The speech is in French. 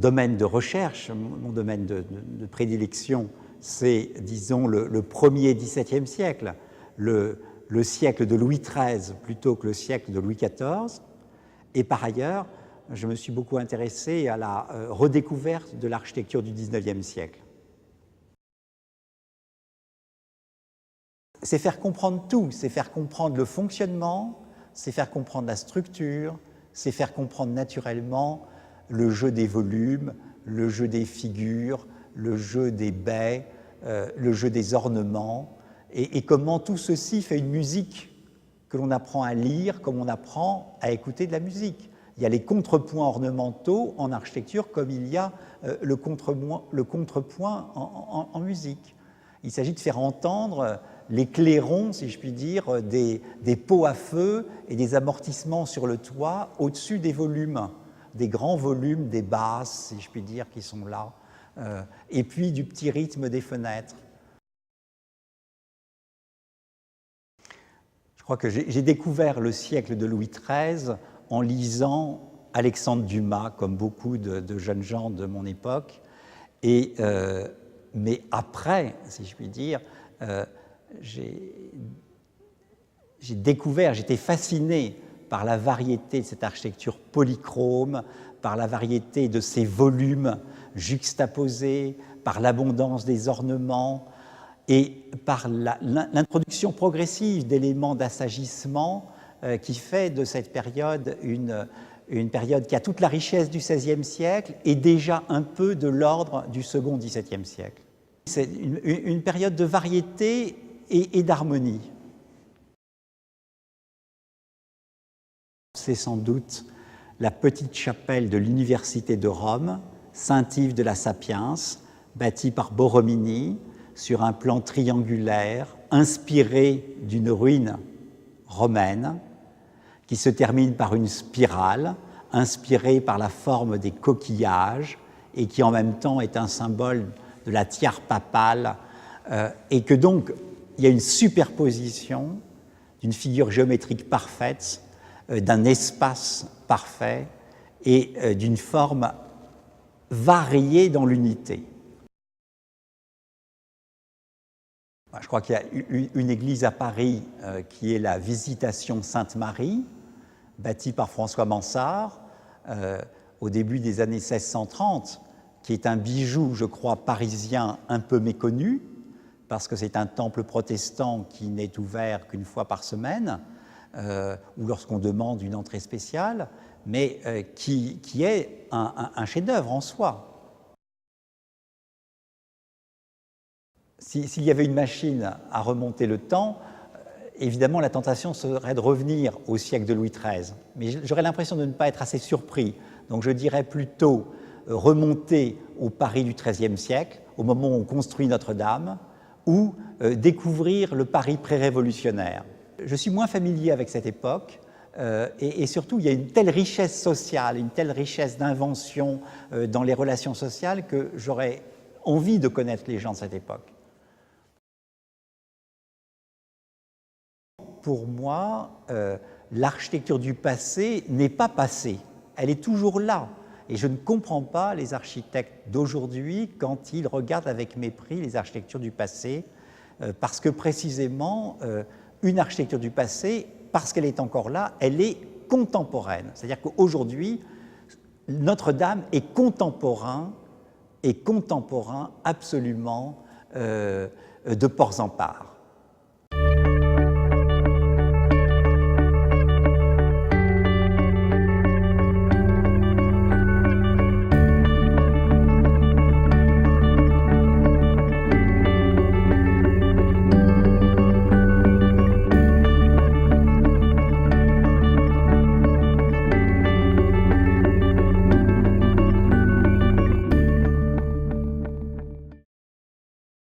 domaine de recherche, mon domaine de prédilection, c'est, disons, le premier XVIIe siècle, le siècle de Louis XIII plutôt que le siècle de Louis XIV. Et par ailleurs, je me suis beaucoup intéressé à la redécouverte de l'architecture du XIXe siècle. C'est faire comprendre tout, c'est faire comprendre le fonctionnement, c'est faire comprendre la structure, c'est faire comprendre naturellement le jeu des volumes, le jeu des figures, le jeu des baies, le jeu des ornements, et comment tout ceci fait une musique que l'on apprend à lire comme on apprend à écouter de la musique. Il y a les contrepoints ornementaux en architecture comme il y a le contrepoint en musique. Il s'agit de faire entendre les clairons, si je puis dire, des pots à feu et des amortissements sur le toit au-dessus des volumes, des grands volumes, des basses, si je puis dire, qui sont là, et puis du petit rythme des fenêtres. Je crois que j'ai découvert le siècle de Louis XIII en lisant Alexandre Dumas, comme beaucoup de jeunes gens de mon époque. Mais après, si je puis dire, j'ai découvert, j'étais fasciné par la variété de cette architecture polychrome, par la variété de ces volumes juxtaposés, par l'abondance des ornements, et par l'introduction progressive d'éléments d'assagissement qui fait de cette période une période qui a toute la richesse du XVIe siècle et déjà un peu de l'ordre du second XVIIe siècle. C'est une période de variété et d'harmonie. C'est sans doute la petite chapelle de l'Université de Rome, Saint-Yves de la Sapiens, bâtie par Borromini, sur un plan triangulaire, inspiré d'une ruine romaine, qui se termine par une spirale, inspirée par la forme des coquillages, et qui en même temps est un symbole de la tiare papale, et que donc il y a une superposition d'une figure géométrique parfaite, d'un espace parfait, et d'une forme variée dans l'unité. Je crois qu'il y a une église à Paris qui est la Visitation Sainte-Marie, bâtie par François Mansart au début des années 1630, qui est un bijou, je crois, parisien un peu méconnu, parce que c'est un temple protestant qui n'est ouvert qu'une fois par semaine, ou lorsqu'on demande une entrée spéciale, mais qui est un chef-d'œuvre en soi. S'il y avait une machine à remonter le temps, évidemment, la tentation serait de revenir au siècle de Louis XIII. Mais j'aurais l'impression de ne pas être assez surpris. Donc je dirais plutôt remonter au Paris du XIIIe siècle, au moment où on construit Notre-Dame, ou découvrir le Paris pré-révolutionnaire. Je suis moins familier avec cette époque, et surtout, il y a une telle richesse sociale, une telle richesse d'invention dans les relations sociales que j'aurais envie de connaître les gens de cette époque. Pour moi, l'architecture du passé n'est pas passée, elle est toujours là. Et je ne comprends pas les architectes d'aujourd'hui quand ils regardent avec mépris les architectures du passé, parce que précisément, une architecture du passé, parce qu'elle est encore là, elle est contemporaine. C'est-à-dire qu'aujourd'hui, Notre-Dame est contemporain absolument de Port-en-Part.